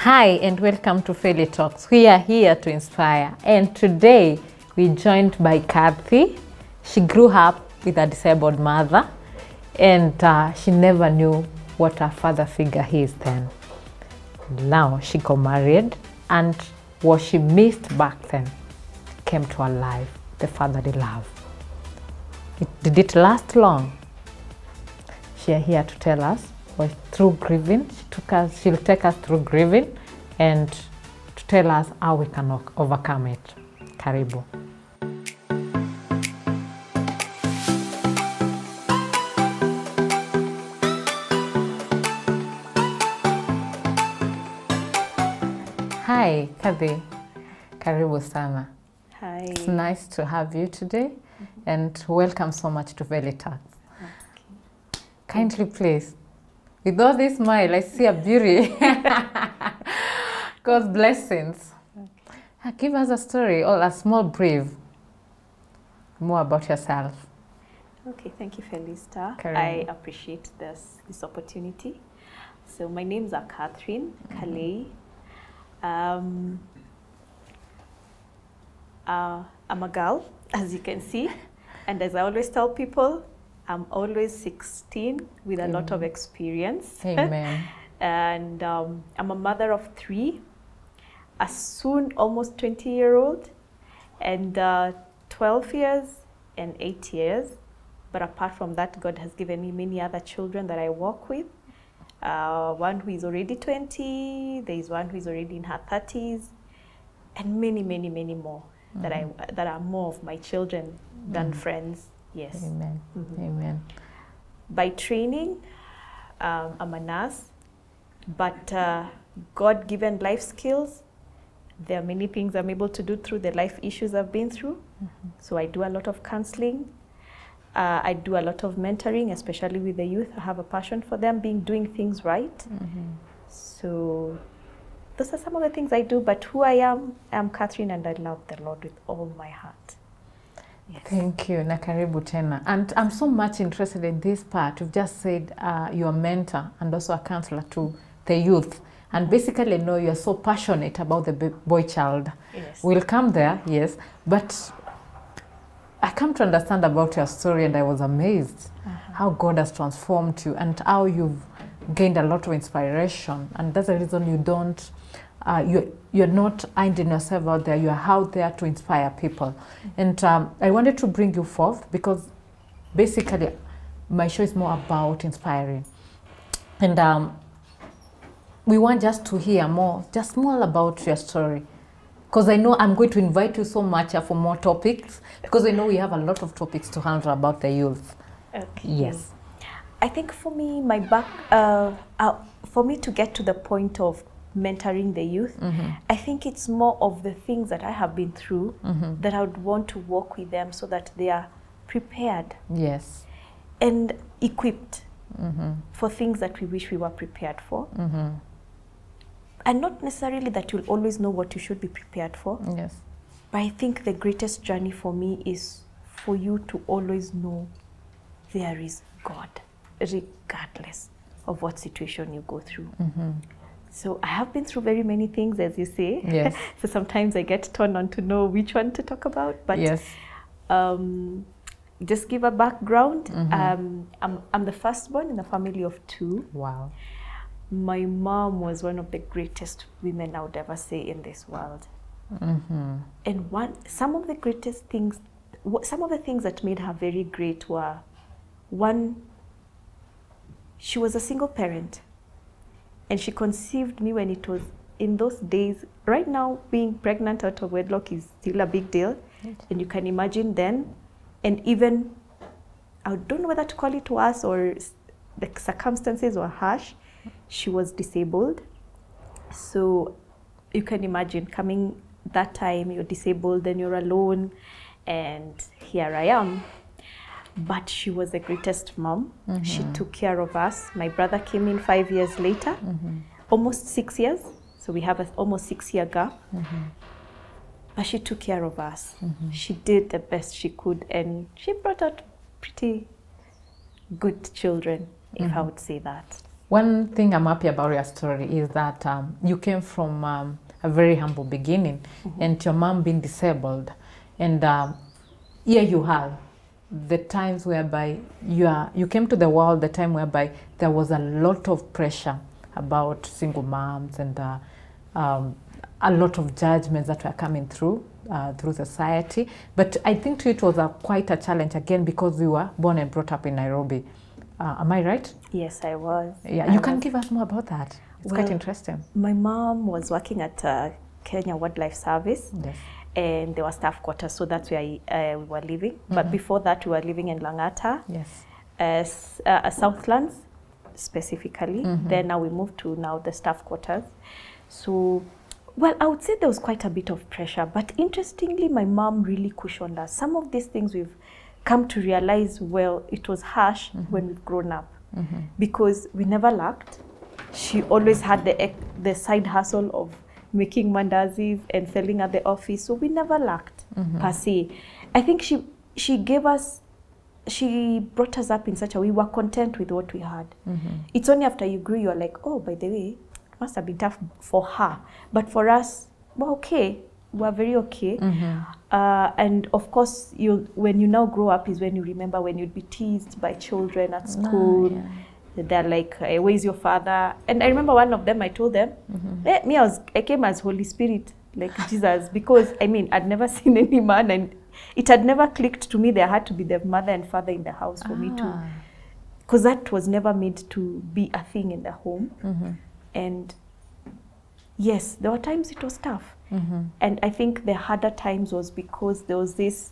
Hi and welcome to Feli Talks. We are here to inspire, and today we're joined by Kathy. She grew up with a disabled mother, and she never knew what her father figure is then. Now she got married, and what she missed back then came to her life, the fatherly love. Did it last long? She's here to tell us. Well, through grieving, she'll take us through grieving and to tell us how we can overcome it. Karibu. Hi, Kathy. Karibu sana. Hi. It's nice to have you today, and welcome so much to Feli Talks. Okay. Kindly please. With all this smile, I see a beauty. God's blessings. Okay. Give us a story or a small brief more about yourself. Okay, thank you, Felista. Karen. I appreciate this opportunity. So my names are Catherine Kalei. I'm a girl, as you can see, and as I always tell people, I'm always 16 with a lot of experience. Amen. And I'm a mother of 3, a soon almost 20-year-old, and 12 years and 8 years. But apart from that, God has given me many other children that I work with. One who is already 20, there is one who is already in her 30s, and many, many, many more that are more of my children than friends. Yes. Amen. Amen. By training, I'm a nurse, but God-given life skills, there are many things I'm able to do through the life issues I've been through. So I do a lot of counseling. I do a lot of mentoring, especially with the youth. I have a passion for them doing things right. So those are some of the things I do, but who I am, I'm Catherine, and I love the Lord with all my heart. Yes. Thank you, na karibu tena. And I'm so much interested in this part. You've just said you're a mentor and also a counselor to the youth. And basically, I know you're so passionate about the boy child. Yes. We'll come there, yes. But I come to understand about your story, and I was amazed how God has transformed you and how you've gained a lot of inspiration. And that's the reason you don't, you're not hiding yourself out there. You're out there to inspire people. And I wanted to bring you forth because basically my show is more about inspiring. And we want just to hear more about your story. Because I know I'm going to invite you so much for more topics, because I know we have a lot of topics to handle about the youth. Okay. Yes. I think for me, for me to get to the point of mentoring the youth, I think it's more of the things that I have been through that I would want to work with them so that they are prepared. Yes. And equipped for things that we wish we were prepared for. And not necessarily that you'll always know what you should be prepared for. Yes. But I think the greatest journey for me is for you to always know there is God, regardless of what situation you go through. So I have been through very many things, as you say. Yes. So sometimes I get torn on to know which one to talk about. But yes. Just give a background. I'm the firstborn in a family of 2. Wow. My mom was one of the greatest women I would ever say in this world. And some of the things that made her very great were, one, she was a single parent, and she conceived me when it was in those days. Right now, being pregnant out of wedlock is still a big deal, and you can imagine then, and even, I don't know whether to call it worse or the circumstances were harsh. She was disabled. So you can imagine coming that time, you're disabled, then you're alone, and here I am. But she was the greatest mom. She took care of us. My brother came in 5 years later, almost 6 years. So we have an almost 6-year gap. But she took care of us. She did the best she could, and she brought out pretty good children, if I would say that. One thing I'm happy about your story is that you came from a very humble beginning, and your mom being disabled, and here you have the times whereby you came to the world, the time whereby there was a lot of pressure about single moms and a lot of judgments that were coming through society. But I think to it was quite a challenge again because you were born and brought up in Nairobi. Am I right? Yes, I was. Yeah, you can give us more about that. It's quite interesting. My mom was working at Kenya Wildlife Service. Yes. And there were staff quarters, so that's where we were living. But before that, we were living in Langata, yes, Southlands specifically. Then now we moved to the staff quarters. So, well, I would say there was quite a bit of pressure. But interestingly, my mom really cushioned us. Some of these things we've come to realize, well, it was harsh when we've grown up. Because we never lacked. She always had the side hustle of making mandazis and selling at the office, so we never lacked per se. I think she brought us up in such a way we were content with what we had. It's only after you grew you're like, oh, by the way, it must have been tough for her, but for us, we're okay. We're very okay. And of course, when you now grow up is when you remember when you'd be teased by children at school. They're like, where's your father? And I remember one of them, I told them, I came as Holy Spirit, like Jesus, because I mean, I'd never seen any man, and it had never clicked to me there had to be the mother and father in the house for me to, because that was never made to be a thing in the home. And yes, there were times it was tough. And I think the harder times was because there was this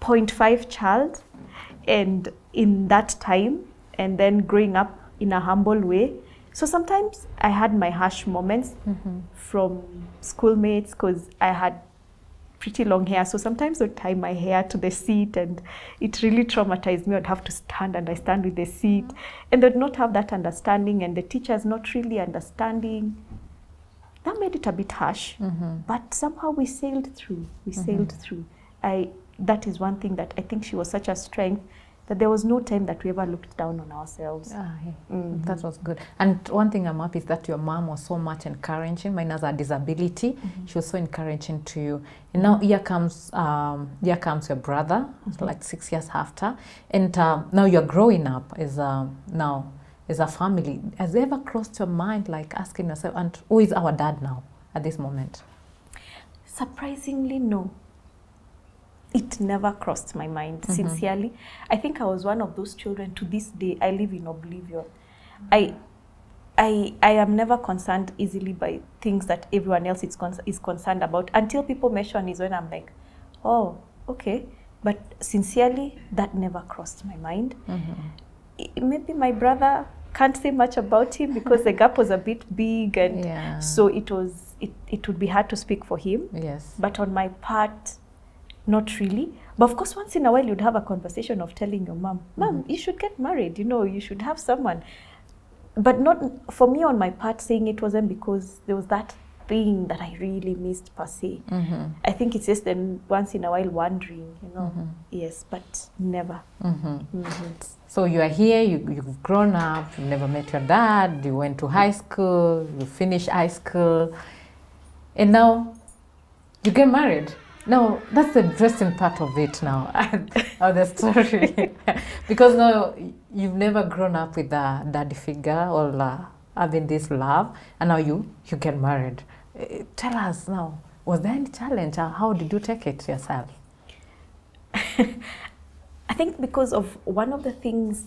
0.5 child, and in that time, and then growing up in a humble way. So sometimes I had my harsh moments from schoolmates because I had pretty long hair. So sometimes I'd tie my hair to the seat, and it really traumatized me. I'd have to stand, and I stand with the seat. And they'd not have that understanding, and the teachers not really understanding. That made it a bit harsh, but somehow we sailed through. We sailed through. That is one thing that I think she was such a strength, that there was no time that we ever looked down on ourselves. That was good. And one thing I'm happy is that your mom was so much encouraging. Mine has a disability. She was so encouraging to you. And now here comes your brother, like 6 years after. And now you're growing up as a family. Has it ever crossed your mind, like asking yourself, and who is our dad now at this moment? Surprisingly, no. It never crossed my mind, sincerely. I think I was one of those children, to this day, I live in oblivion. I am never concerned easily by things that everyone else is concerned about. Until people mention is when I'm like, oh, okay. But sincerely, that never crossed my mind. Maybe my brother, can't say much about him because the gap was a bit big, and so it would be hard to speak for him. Yes. But on my part, not really. But of course, once in a while, you'd have a conversation of telling your mom, Mom, you should get married, you should have someone. But not, for me, on my part, saying it wasn't because there was that thing that I really missed per se. I think it's just then once in a while wondering, yes, but never. So you are here, you've grown up, you've never met your dad, you went to high school, you finished high school, and now you get married. Now, that's the interesting part of it now, of the story. Because now you've never grown up with a daddy figure or having this love, and now you get married. Tell us now, was there any challenge? How did you take it yourself? I think because of one of the things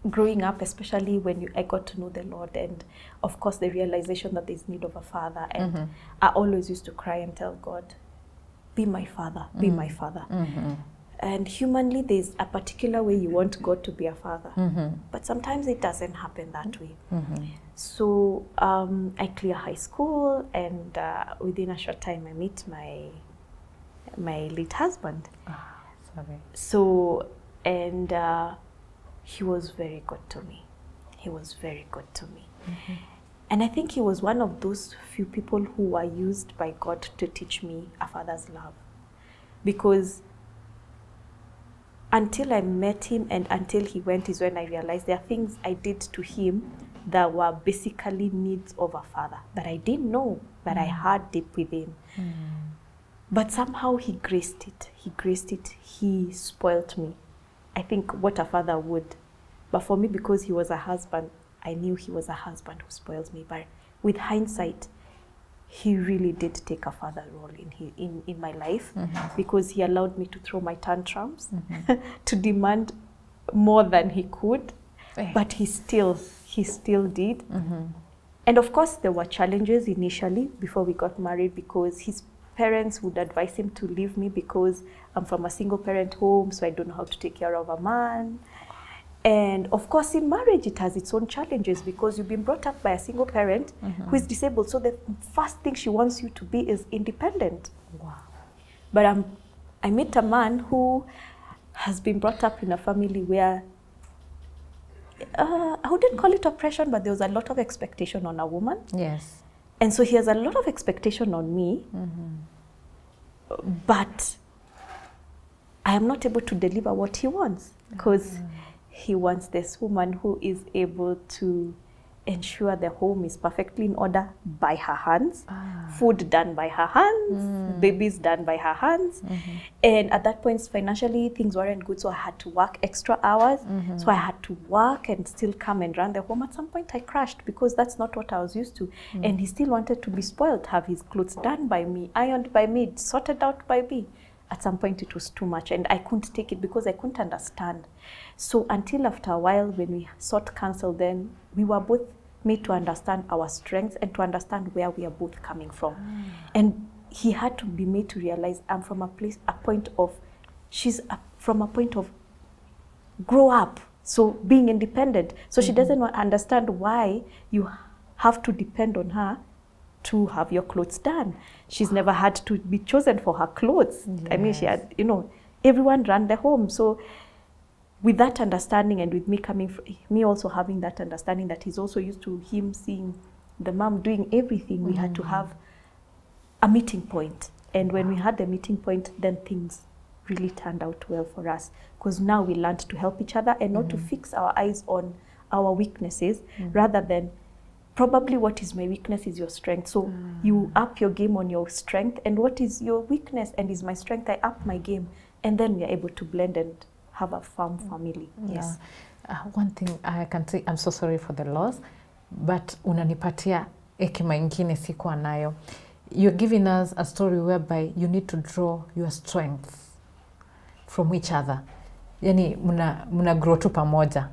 growing up, especially when I got to know the Lord, and of course the realization that there's need of a father, and I always used to cry and tell God, be my father, be my father. And humanly, there's a particular way you want God to be a father, but sometimes it doesn't happen that way. So I clear high school, and within a short time, I meet my late husband. Sorry. So, and he was very good to me. He was very good to me. And I think he was one of those few people who were used by God to teach me a father's love. Because until I met him and until he went is when I realized there are things I did to him that were basically needs of a father that I didn't know, that I had deep within. But somehow he graced it. He graced it. He spoilt me. I think what a father would. But for me, because he was a husband, I knew he was a husband who spoils me. But with hindsight, he really did take a father role in my life, because he allowed me to throw my tantrums, to demand more than he could, but he still did. And of course, there were challenges initially before we got married, because his parents would advise him to leave me because I'm from a single parent home, so I don't know how to take care of a man. And of course, in marriage, it has its own challenges, because you've been brought up by a single parent who is disabled. So the first thing she wants you to be is independent. Wow. But I met a man who has been brought up in a family where, I wouldn't call it oppression, but there was a lot of expectation on a woman. Yes. And so he has a lot of expectation on me, but I am not able to deliver what he wants, because he wants this woman who is able to ensure the home is perfectly in order by her hands, food done by her hands, babies done by her hands. And at that point, financially, things weren't good, so I had to work extra hours. So I had to work and still come and run the home. At some point, I crashed, because that's not what I was used to. And he still wanted to be spoiled, have his clothes done by me, ironed by me, sorted out by me. At some point, it was too much, and I couldn't take it because I couldn't understand. So until after a while, when we sought counsel, then we were both made to understand our strengths and to understand where we are both coming from. And he had to be made to realize I'm from a point of, from a point of grow up, so being independent. So she doesn't understand why you have to depend on her to have your clothes done. She's never had to be chosen for her clothes. I mean, she had, everyone ran the home. So with that understanding, and with me also having that understanding that he's also used to him seeing the mom doing everything, we had to have a meeting point. And when we had the meeting point, then things really turned out well for us, because now we learned to help each other and not to fix our eyes on our weaknesses, rather than probably what is my weakness is your strength. So you up your game on your strength, and what is your weakness and is my strength, I up my game. And then we are able to blend and have a firm family. Yes. One thing I can say, I'm so sorry for the loss, but unanipatia hekima ingine sikuwa nayo. You're giving us a story whereby you need to draw your strengths from each other. Yani muna grow tu pamoja.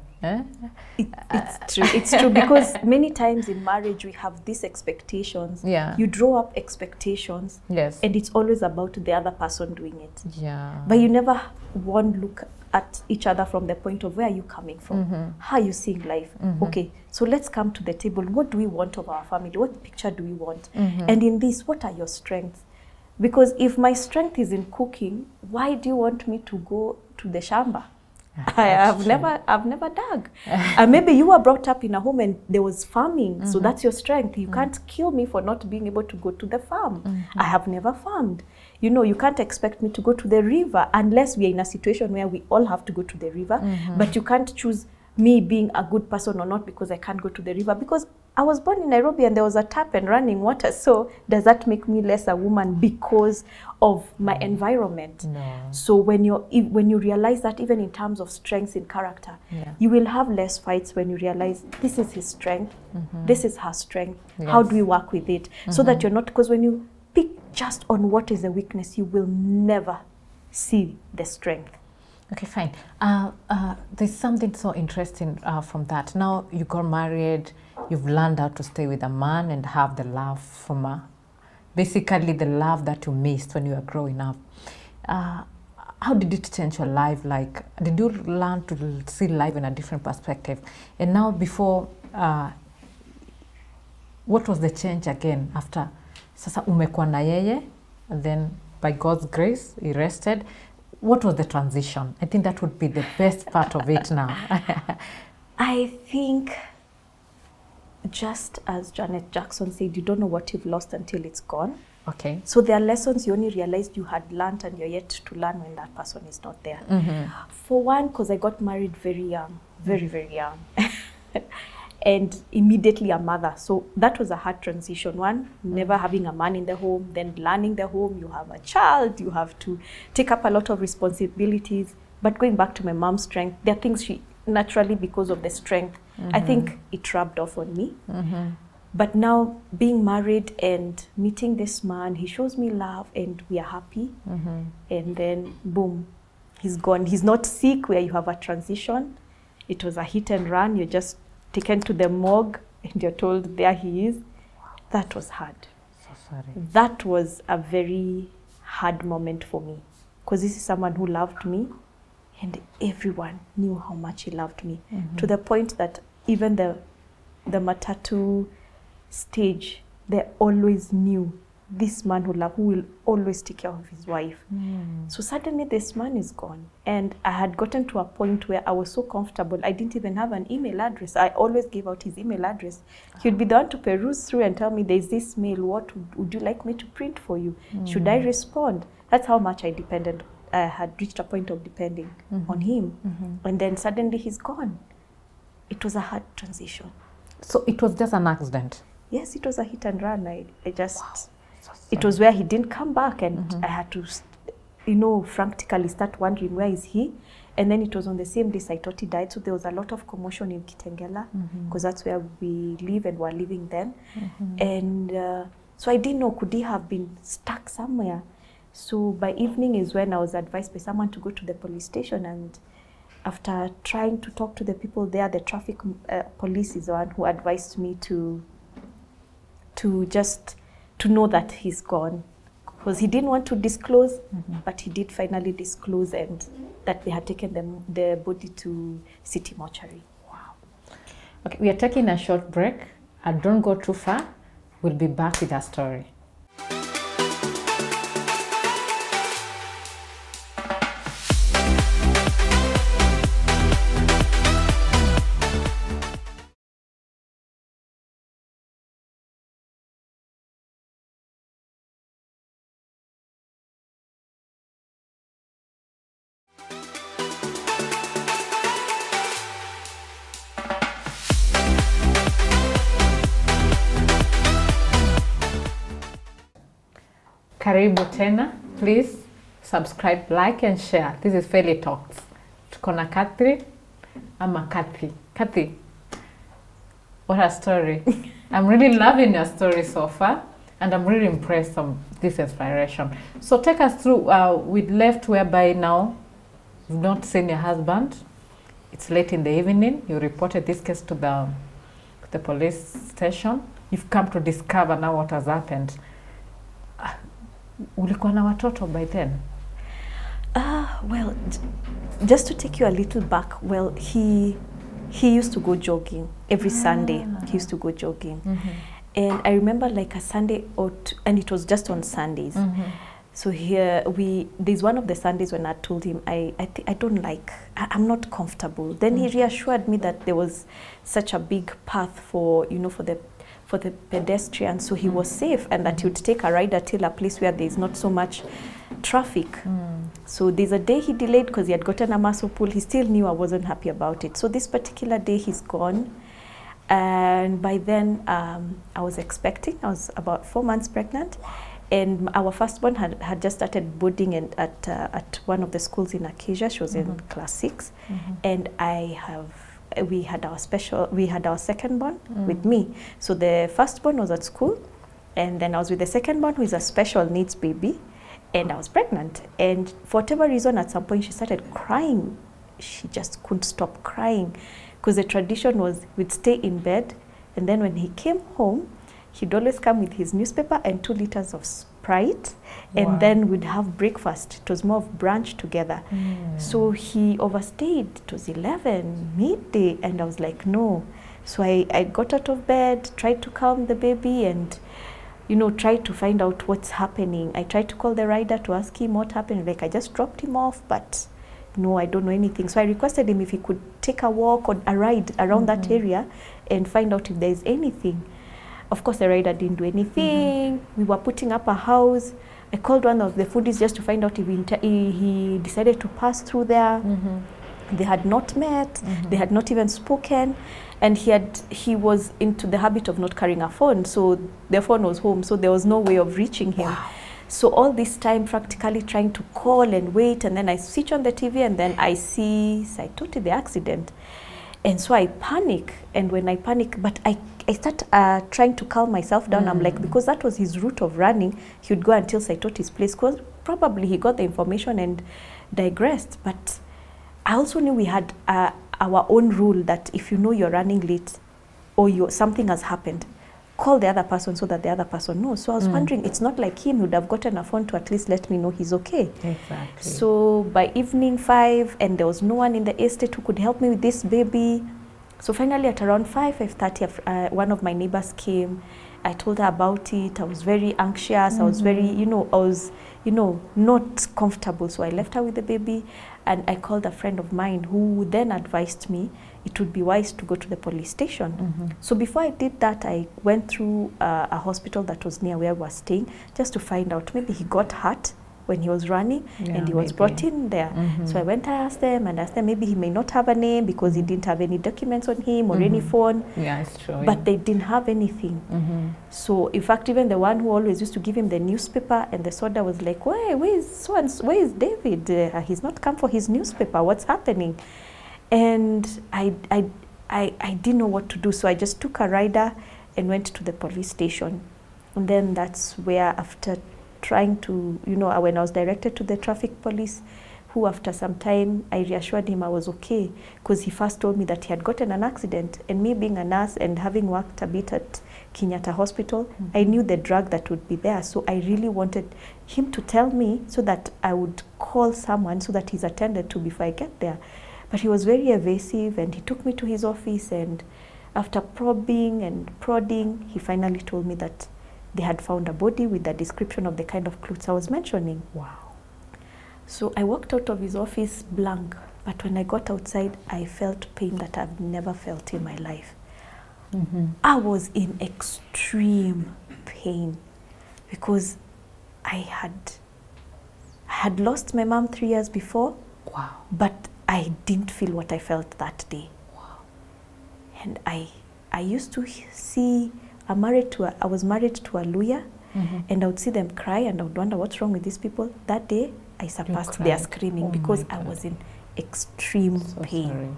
It's true. It's true, because many times in marriage we have these expectations. You draw up expectations, and it's always about the other person doing it. But you never one look at each other from the point of where are you coming from, how are you seeing life. Okay, so let's come to the table. What do we want of our family? What picture do we want? And in this, what are your strengths? Because if my strength is in cooking, why do you want me to go to the shamba? I've never dug. Maybe you were brought up in a home and there was farming, so that's your strength. You can't kill me for not being able to go to the farm. I have never farmed. You can't expect me to go to the river unless we are in a situation where we all have to go to the river. But you can't choose me being a good person or not because I can't go to the river, because I was born in Nairobi and there was a tap and running water. So does that make me less a woman because of my environment? No. So when you realize that, even in terms of strengths in character, you will have less fights when you realize this is his strength, this is her strength. How do we work with it? So that you're not, because when you pick just on what is the weakness, you will never see the strength. Okay, fine. There's something so interesting from that. Now you got married, you've learned how to stay with a man and have the love from basically the love that you missed when you were growing up. How did it change your life? Like, did you learn to see life in a different perspective? And now before, what was the change again after? Sasa umekuwa na yeye, and then by God's grace, he rested. What was the transition? I think that would be the best part of it now. I think, just as Janet Jackson said, you don't know what you've lost until it's gone. Okay. So there are lessons you only realized you had learned and you're yet to learn when that person is not there. For one, because I got married very young, very, very young. and immediately a mother. So that was a hard transition. One, never having a man in the home, then learning the home, you have a child, you have to take up a lot of responsibilities. But going back to my mom's strength, there are things she naturally, because of the strength, I think it rubbed off on me. But now being married and meeting this man, he shows me love and we are happy. And then boom, he's gone. He's not sick where you have a transition. It was a hit and run. You're just taken to the morgue and you're told there he is. That was hard. So sorry. That was a very hard moment for me, because this is someone who loved me and everyone knew how much he loved me, to the point that even the matatu stage, they always knew this man who will always take care of his wife. So suddenly this man is gone. And I had gotten to a point where I was so comfortable, I didn't even have an email address. I always gave out his email address. He would be the one to peruse through and tell me, there's this mail, what would you like me to print for you? Should I respond? That's how much I depended. I had reached a point of depending on him. And then suddenly he's gone. It was a hard transition. So it was just an accident? Yes, it was a hit and run. I just... Wow. So it was where he didn't come back, and I had to, frantically start wondering, where is he? And then it was on the same day I thought he died. So there was a lot of commotion in Kitengela, because that's where we live and were living then. And so I didn't know, could he have been stuck somewhere? So by evening is when I was advised by someone to go to the police station, and after trying to talk to the people there, the traffic police is the one who advised me to know that he's gone, because he didn't want to disclose, but he did finally disclose, and that they had taken the body to City Mortuary. Wow. Okay, we are taking a short break, and don't go too far. We'll be back with our story. Karibu tena, please subscribe, like and share. This is Feli Talks. Tuko na Kathy ama Kathy. Kathy, what a story. I'm really loving your story so far, and I'm really impressed of this inspiration. So take us through, we left whereby now you've not seen your husband. It's late in the evening. You reported this case to the police station. You've come to discover now what has happened. Ulikuwa na watoto by then? Well, just to take you a little back, well, he used to go jogging every Sunday. He used to go jogging. And I remember like a Sunday or two, and it was just on Sundays. So here there's one of the Sundays when I told him I don't like, I'm not comfortable. Then he reassured me that there was such a big path for the pedestrians, so he was safe, and that he would take a rider till a place where there's not so much traffic. So there's a day he delayed because he had gotten a muscle pull. He still knew I wasn't happy about it. So this particular day he's gone, and by then I was expecting. I was about 4 months pregnant, and our firstborn had just started boarding at one of the schools in Acacia. She was in class 6, and we had our secondborn with me. So the firstborn was at school, and then I was with the secondborn, who is a special needs baby, and I was pregnant. And for whatever reason, at some point she started crying. She just couldn't stop crying, because the tradition was we'd stay in bed, and then when he came home, he'd always come with his newspaper and 2 liters of Sprite, and then we'd have breakfast. It was more of brunch together. So he overstayed. It was 11, midday, and I was like, no. So I got out of bed, tried to calm the baby, and tried to find out what's happening. I tried to call the rider to ask him what happened. Like, I just dropped him off, but no, I don't know anything. So I requested him if he could take a walk or a ride around that area and find out if there's anything. Of course, the rider didn't do anything. We were putting up a house. I called one of the foodies just to find out if he decided to pass through there. They had not met, they had not even spoken, and he was into the habit of not carrying a phone, so their phone was home, so there was no way of reaching him. Wow. So all this time practically trying to call and wait, and then I switch on the TV and then I see Saitoti, the accident. And so I panic, and when I panic, but I start trying to calm myself down. I'm like, because that was his route of running, he would go until Saitoti's place, because probably he got the information and digressed. But I also knew we had our own rule that if you know you're running late or something has happened, call the other person so that the other person knows. So I was wondering, it's not like him would have gotten a phone to at least let me know he's okay. Exactly. So by evening 5, and there was no one in the estate who could help me with this baby. So finally at around 5:30, one of my neighbors came. I told her about it. I was very anxious. I was very, not comfortable. So I left her with the baby, and I called a friend of mine who then advised me it would be wise to go to the police station. So before I did that, I went through a hospital that was near where we were staying, just to find out maybe he got hurt when he was running, and he was brought in there. So I went and asked them, maybe he may not have a name because he didn't have any documents on him or any phone. Yeah, it's true. But they didn't have anything. So in fact, even the one who always used to give him the newspaper and the soda was like, where is David? He's not come for his newspaper. What's happening? And I didn't know what to do. So I just took a rider and went to the police station. And then that's where, after trying to, when I was directed to the traffic police, who after some time I reassured him I was okay, because he first told me that he had gotten an accident, and me being a nurse and having worked a bit at Kenyatta Hospital, I knew the drug that would be there. So I really wanted him to tell me so that I would call someone so that he's attended to before I get there. But he was very evasive, and he took me to his office, and after probing and prodding, he finally told me that they had found a body with the description of the kind of clothes I was mentioning. Wow. So I walked out of his office blank, but when I got outside, I felt pain that I've never felt in my life. I was in extreme pain because I had lost my mom 3 years before. Wow. But I didn't feel what I felt that day. Wow. And I used to see, I was married to a lawyer, and I would see them cry, and I would wonder what's wrong with these people. That day, I surpassed their screaming because I was in extreme pain.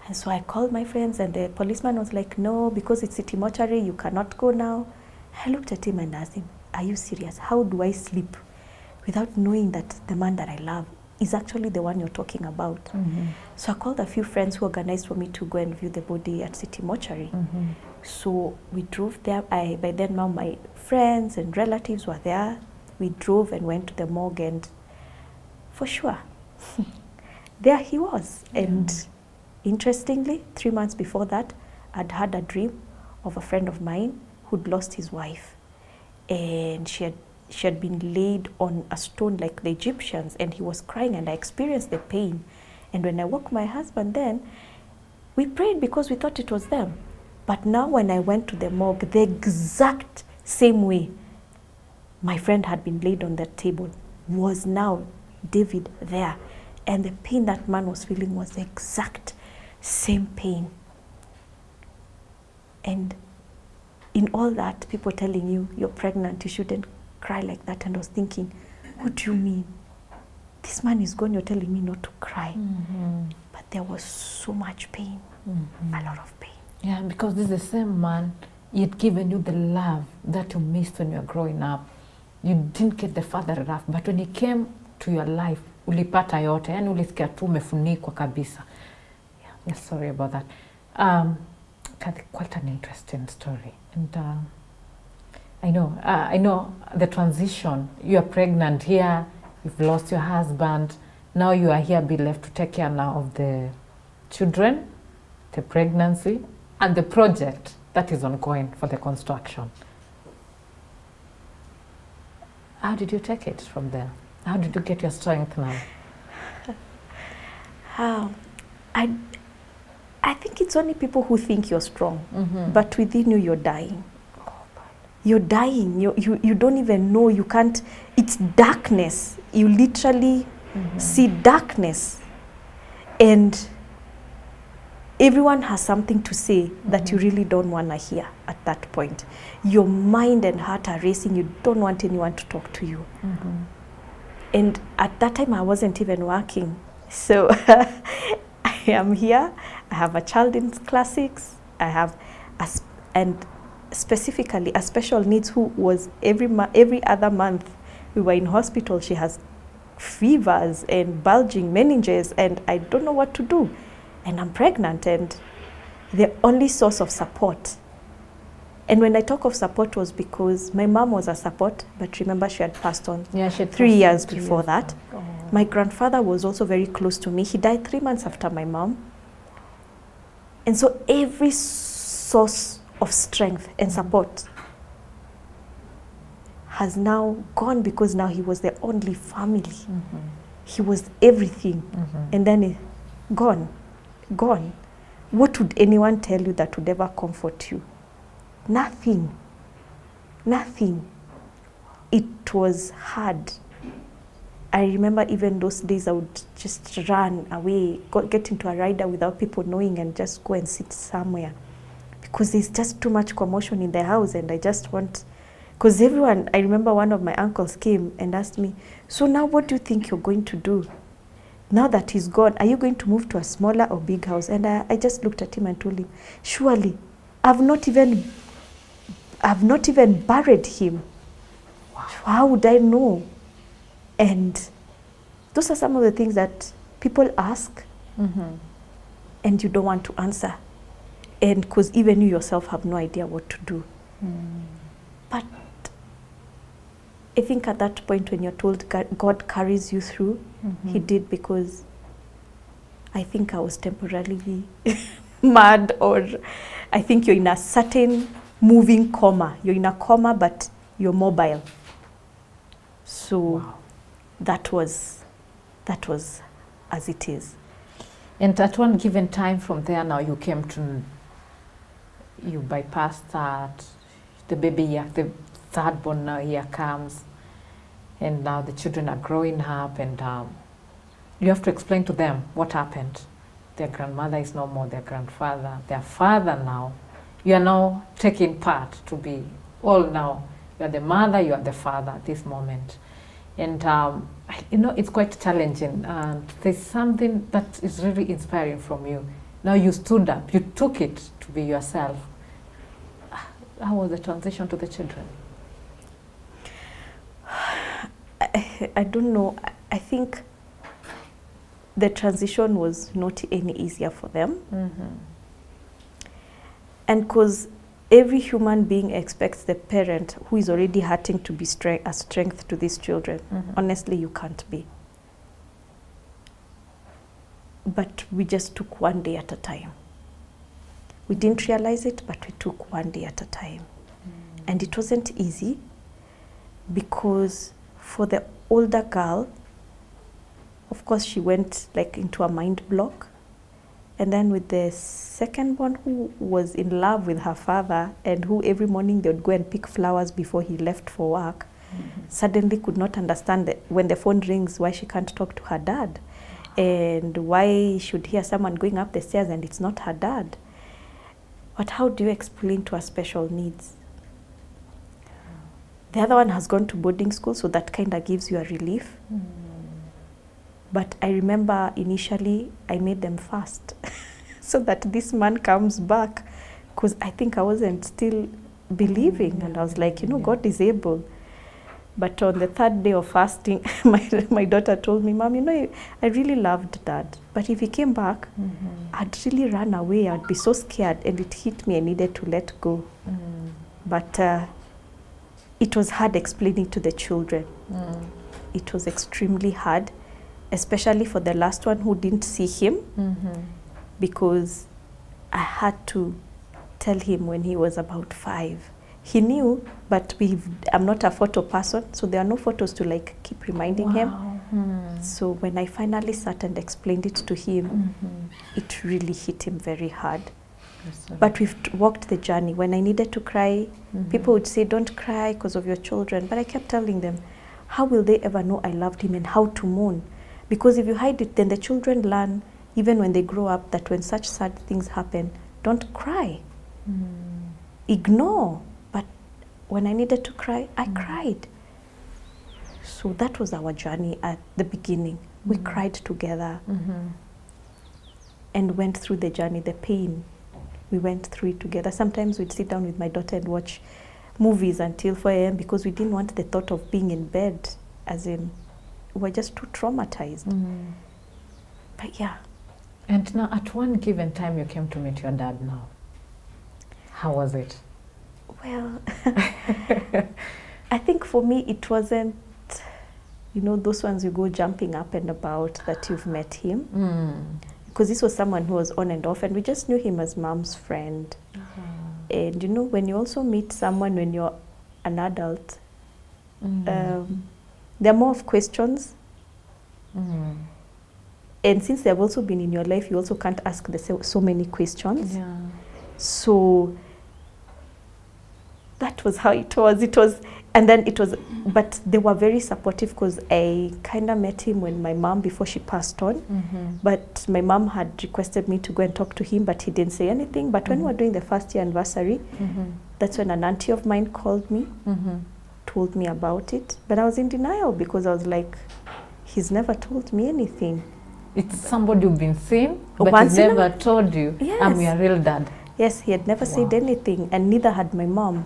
And so I called my friends, and the policeman was like, no, because it's City Mortuary, you cannot go now. I looked at him and asked him, are you serious? How do I sleep without knowing that the man that I love is actually the one you're talking about? So I called a few friends who organized for me to go and view the body at City Mortuary. So we drove there. By then now my friends and relatives were there. We drove and went to the morgue, and for sure, there he was. And interestingly, 3 months before that, I'd had a dream of a friend of mine who'd lost his wife, and she had been laid on a stone like the Egyptians, and he was crying, and I experienced the pain. And when I woke my husband, then we prayed because we thought it was them. But now when I went to the morgue, the exact same way my friend had been laid on that table was now David there. And the pain that man was feeling was the exact same pain. And in all that, people telling you, you're pregnant, you shouldn't cry like that. And I was thinking, what do you mean? This man is gone, you're telling me not to cry. But there was so much pain, a lot of pain. Yeah, because this is the same man, he had given you the love that you missed when you were growing up. You didn't get the father love, but when he came to your life, ulipata yote, yani ulisikia tu umefunikwa kabisa. Yeah, sorry about that. Quite an interesting story. And I know the transition. You are pregnant here, you've lost your husband, now you are here, be left to take care now of the children, the pregnancy, and the project that is ongoing for the construction. How did you take it from there? How did you get your strength now? I think it's only people who think you're strong, but within you, you're dying. You're dying. You don't even know. You can't. It's darkness. You literally see darkness. And everyone has something to say that you really don't want to hear at that point. Your mind and heart are racing. You don't want anyone to talk to you. And at that time, I wasn't even working. So I am here. I have a child in classics. I have, and specifically a special needs who was every other month we were in hospital. She has fevers and bulging meninges, and I don't know what to do. And I'm pregnant, and the only source of support. And when I talk of support was because my mom was a support, but remember she had passed on 3 years before that. Oh. My grandfather was also very close to me. He died 3 months after my mom. And so every source of strength and support has now gone, because now he was the only family. He was everything. And then gone. What would anyone tell you that would ever comfort you? Nothing. It was hard. I remember even those days I would just run away, get into a rider without people knowing, and just go and sit somewhere, because there's just too much commotion in the house, and I just want, because everyone, I remember one of my uncles came and asked me, so now what do you think you're going to do? Now that he's gone, are you going to move to a smaller or big house? And I just looked at him and told him, surely, I've not even buried him. Wow. How would I know? And those are some of the things that people ask, and you don't want to answer. And because even you yourself have no idea what to do. But I think at that point when you're told God carries you through, he did, because I think I was temporarily mad, or I think you're in a certain moving coma. You're in a coma, but you're mobile. So that was as it is. And at one given time from there, now you came to, you bypassed that, the baby year, the third born now year comes, and now the children are growing up, and you have to explain to them what happened. Their grandmother is no more their grandfather, their father now. You are now taking part to be all now. You are the mother, you are the father at this moment. And you know, it's quite challenging. And there's something that is really inspiring from you. Now you stood up, you took it to be yourself. How was the transition to the children? I don't know. I think the transition was not any easier for them. And because every human being expects the parent who is already hurting to be a strength to these children. Honestly, you can't be. But we just took one day at a time. We didn't realize it, but we took one day at a time. And it wasn't easy, because for the older girl, of course, she went like into a mind block. And then with the second one, who was in love with her father, and who every morning they would go and pick flowers before he left for work, suddenly could not understand that when the phone rings, why she can't talk to her dad, and why should hear someone going up the stairs and it's not her dad. But how do you explain to her special needs? The other one has gone to boarding school, so that kind of gives you a relief. But I remember initially I made them fast so that this man comes back, because I think I wasn't still believing, and I was like, you know, God is able. But on the third day of fasting, my daughter told me, Mom, you know, I really loved Dad, but if he came back, I'd really run away. I'd be so scared, and it hit me. I needed to let go. But it was hard explaining to the children. It was extremely hard, especially for the last one who didn't see him, because I had to tell him when he was about 5. He knew, but I'm not a photo person, so there are no photos to like keep reminding him. So when I finally sat and explained it to him, it really hit him very hard. But we've walked the journey. When I needed to cry, people would say, don't cry because of your children. But I kept telling them, how will they ever know I loved him and how to mourn? Because if you hide it, then the children learn even when they grow up, that when such sad things happen, don't cry. Ignore. But when I needed to cry, I cried. So that was our journey at the beginning. We cried together and went through the journey, the pain. We went through it together. Sometimes we'd sit down with my daughter and watch movies until 4 a.m. because we didn't want the thought of being in bed, as in, we were just too traumatized. But yeah. And now, at one given time, you came to meet your dad now. How was it? Well, I think for me, it wasn't, you know, those ones you go jumping up and about that you've met him. Because this was someone who was on and off, and we just knew him as mom's friend. And you know, when you also meet someone when you're an adult, there are more of questions. And since they've also been in your life, you also can't ask so many questions. Yeah. So that was how it was. And then it was, but they were very supportive because I kind of met him when my mom, before she passed on. But my mom had requested me to go and talk to him, but he didn't say anything. But when we were doing the first year anniversary, that's when an auntie of mine called me, told me about it. But I was in denial because I was like, he's never told me anything. It's somebody you've been seeing, but Once he in a- never told you, Yes. I'm your real dad. Yes, he had never said Wow. anything, and neither had my mom.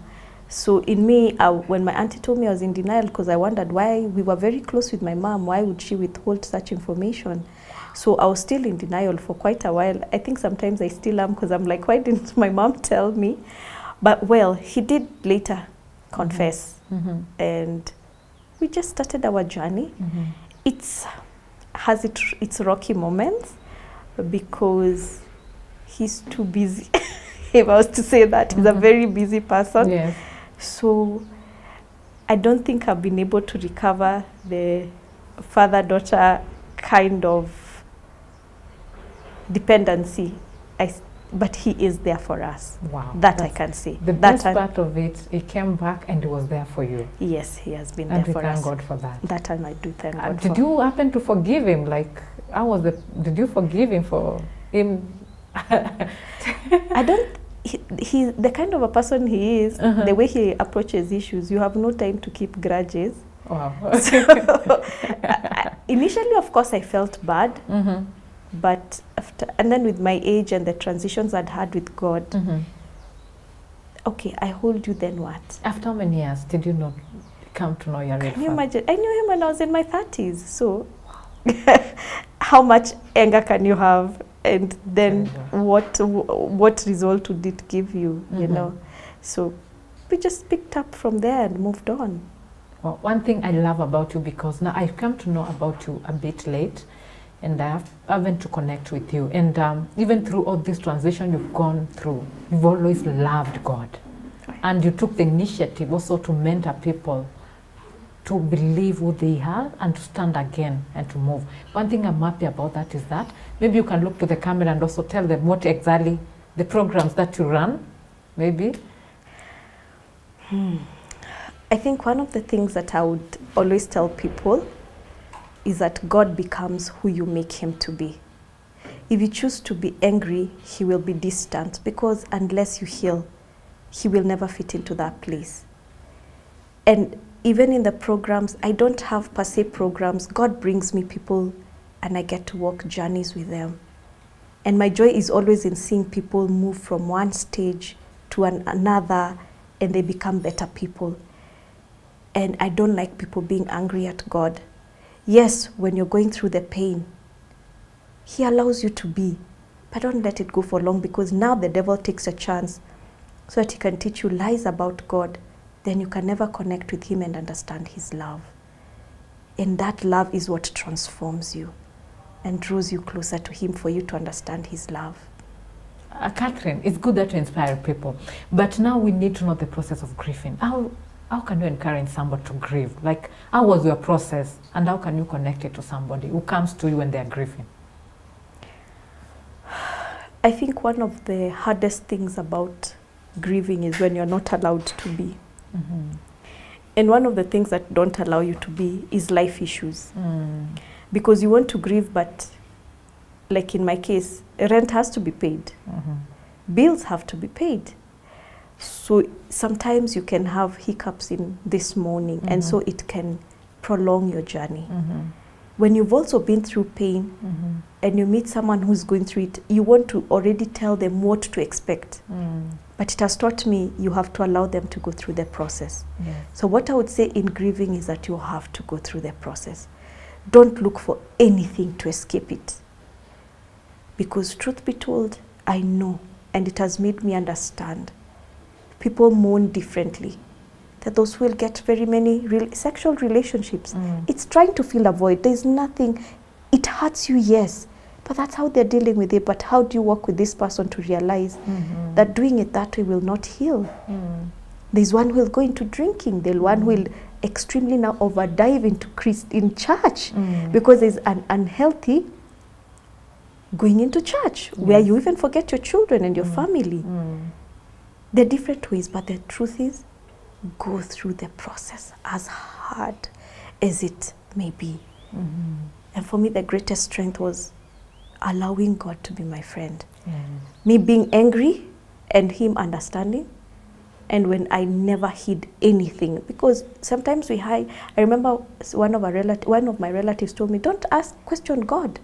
So in me, when my auntie told me, I was in denial because I wondered why we were very close with my mom. Why would she withhold such information? So I was still in denial for quite a while. I think sometimes I still am because I'm like, why didn't my mom tell me? But well, he did later confess, and we just started our journey. It's has its rocky moments because he's too busy. If I was to say that, he's a very busy person. Yes. So I don't think I've been able to recover the father-daughter kind of dependency. But he is there for us. Wow. That That's I can say. the That best I- part of it, he came back and he was there for you. Yes, he has been And there we for thank us. God for that. That time I do thank God for. Did you happen to forgive him? Like, how was did you forgive him for him? I don't. He the kind of a person he is, the way he approaches issues, you have no time to keep grudges. Wow. So, initially, of course, I felt bad, but after, and then with my age and the transitions I'd had with God, okay, I hold you. Then what? After how many years did you not come to know your real Can you father? imagine? I knew him when I was in my 30s. So, how much anger can you have? And then what result would it give you? You know, so we just picked up from there and moved on. Well, one thing I love about you, because now I've come to know about you a bit late, and I haven't to connect with you. And even through all this transition you've gone through, you've always loved God. And you took the initiative also to mentor people to believe who they are and to stand again and to move. One thing I'm happy about that is that maybe you can look to the camera and also tell them what exactly the programs that you run, maybe. I think one of the things that I would always tell people is that God becomes who you make him to be. If you choose to be angry, he will be distant, because unless you heal, he will never fit into that place. And even in the programs, I don't have per se programs. God brings me people and I get to walk journeys with them. And my joy is always in seeing people move from one stage to another, and they become better people. And I don't like people being angry at God. Yes, when you're going through the pain, he allows you to be, but don't let it go for long, because now the devil takes a chance so that he can teach you lies about God. Then you can never connect with him and understand his love. And that love is what transforms you and draws you closer to him for you to understand his love. Catherine, it's good that you inspire people, but now we need to know the process of grieving. How can you encourage somebody to grieve? Like, how was your process, and how can you connect it to somebody who comes to you when they're grieving? I think one of the hardest things about grieving is when you're not allowed to be. And one of the things that don't allow you to be is life issues. Because you want to grieve, but like in my case, rent has to be paid. Bills have to be paid. So sometimes you can have hiccups in this morning, and so it can prolong your journey. When you've also been through pain and you meet someone who's going through it, you want to already tell them what to expect. But it has taught me you have to allow them to go through the process. Yes. So what I would say in grieving is that you have to go through the process. Don't look for anything to escape it. Because truth be told, I know, and it has made me understand, people mourn differently. That those who will get very many sexual relationships, it's trying to fill a void. There's nothing, it hurts you, yes, but that's how they're dealing with it. But how do you work with this person to realize that doing it that way will not heal? There's one who will go into drinking. There's one who will extremely now overdive into in church because there's an unhealthy going into church where you even forget your children and your family. There are different ways, but the truth is, go through the process as hard as it may be. And for me, the greatest strength was allowing God to be my friend. Me being angry and him understanding. And when I never hid anything, because sometimes we hide. I remember one of my relatives told me, don't question God.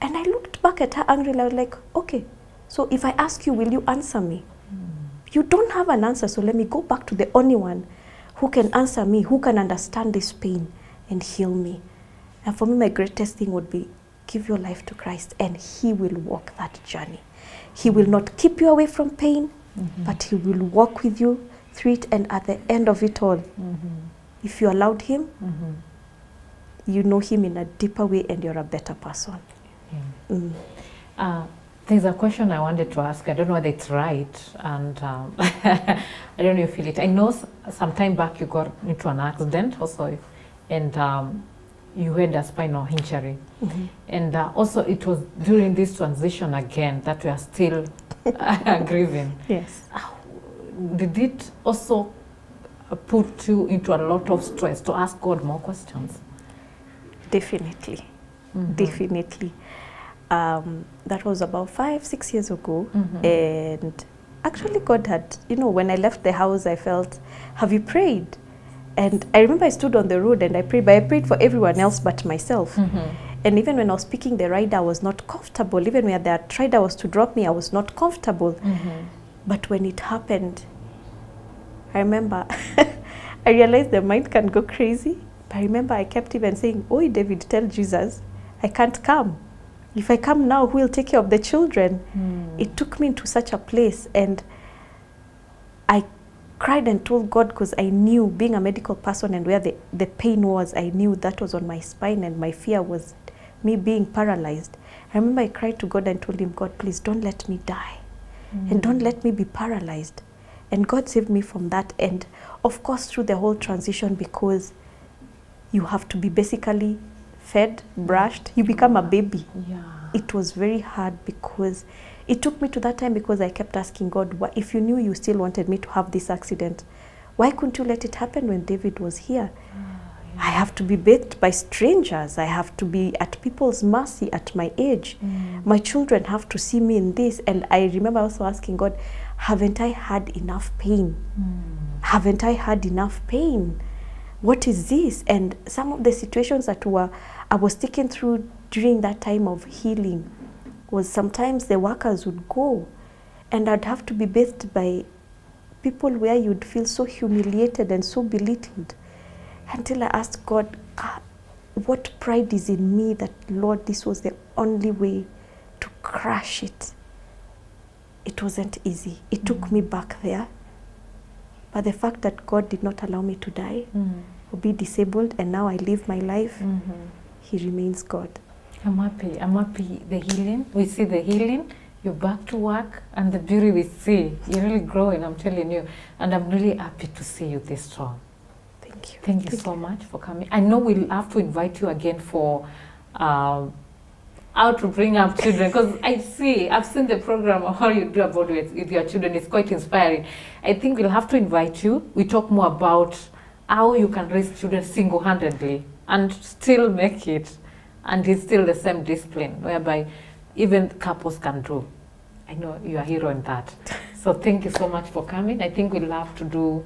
And I looked back at her angrily. I was like, okay, so if I ask you, will you answer me? You don't have an answer, so let me go back to the only one who can answer me, who can understand this pain and heal me. And for me, my greatest thing would be give your life to Christ, and he will walk that journey. He will not keep you away from pain, but he will walk with you through it, and at the end of it all, if you allowed him, you know him in a deeper way and you're a better person. There's a question I wanted to ask. I don't know whether it's right, and I don't know if you feel it. I know some time back you got into an accident also, and you had a spinal injury. And also it was during this transition again that we are still grieving. Yes. Did it also put you into a lot of stress to ask God more questions? Definitely. Definitely. That was about 5-6 years ago, and actually God had, when I left the house, I felt, have you prayed? And I remember I stood on the road and I prayed, but I prayed for everyone else but myself. And even when I was picking the rider, I was not comfortable. Even when the rider was to drop me, I was not comfortable. But when it happened, I remember I realized the mind can go crazy. But I remember I kept even saying, "Oh, David, tell Jesus, I can't come. If I come now, who will take care of the children?" It took me into such a place, and I cried and told God, because I knew, being a medical person and where the pain was, I knew that was on my spine, and my fear was me being paralyzed. I remember I cried to God and told him, God, please don't let me die, and don't let me be paralyzed. And God saved me from that. And of course, through the whole transition, because you have to be basically fed, brushed, you become a baby. It was very hard, because it took me to that time, because I kept asking God, why, if you knew you still wanted me to have this accident, why couldn't you let it happen when David was here? I have to be bathed by strangers. I have to be at people's mercy at my age. My children have to see me in this. And I remember also asking God, haven't I had enough pain? Haven't I had enough pain? What is this? And some of the situations that I was taken through during that time of healing was sometimes the workers would go and I'd have to be bathed by people where you'd feel so humiliated and so belittled, until I asked God, what pride is in me that, Lord, this was the only way to crush it. It wasn't easy. It took me back there. But the fact that God did not allow me to die or be disabled, and now I live my life, he remains God. I'm happy. I'm happy. The healing, we see the healing, you're back to work, and the beauty we see, you're really growing, I'm telling you. And I'm really happy to see you this strong. Thank you. Thank you so much for coming. I know we'll have to invite you again for how to bring up children, because I've seen the program of how you do about with your children. It's quite inspiring. I think we'll have to invite you. We talk more about how you can raise children single-handedly and still make it, and it's still the same discipline, whereby even couples can do. I know you're a hero in that. So thank you so much for coming. I think we'll have to do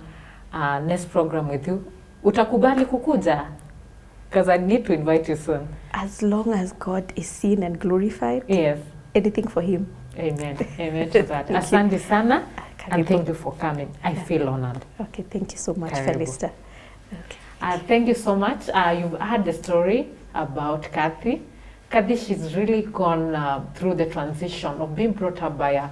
next program with you. Utakubali kukuja? Because I need to invite you soon. As long as God is seen and glorified, Yes. anything for him. Amen. Amen to that. Thank Asante sana. And Karibu. thank you for coming. I feel honored. Okay, thank you so much, Karibu. Felista. Okay. Thank you so much. You've heard the story about Kathy. Kathy, she's really gone through the transition of being brought up by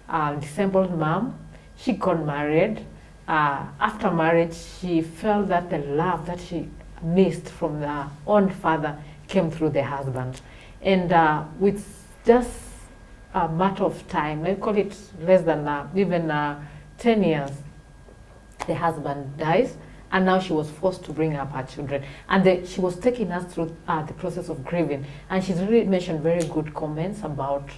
a disabled mom. She got married. After marriage, she felt that the love that she missed from her own father came through the husband. And with just a matter of time, I call it less than even 10 years, the husband dies, and now she was forced to bring up her children. And she was taking us through the process of grieving. And she's really mentioned very good comments about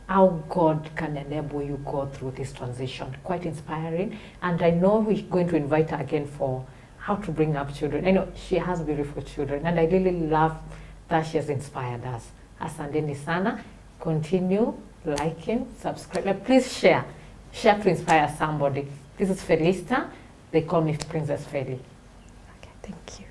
how God can enable you go through this transition. Quite inspiring. And I know we're going to invite her again for how to bring up children. I know she has beautiful children, and I really love that she has inspired us. Asanteni sana. Continue liking, subscribe. Please share. Share to inspire somebody. This is Felista. They call me Princess Feli. Okay, thank you.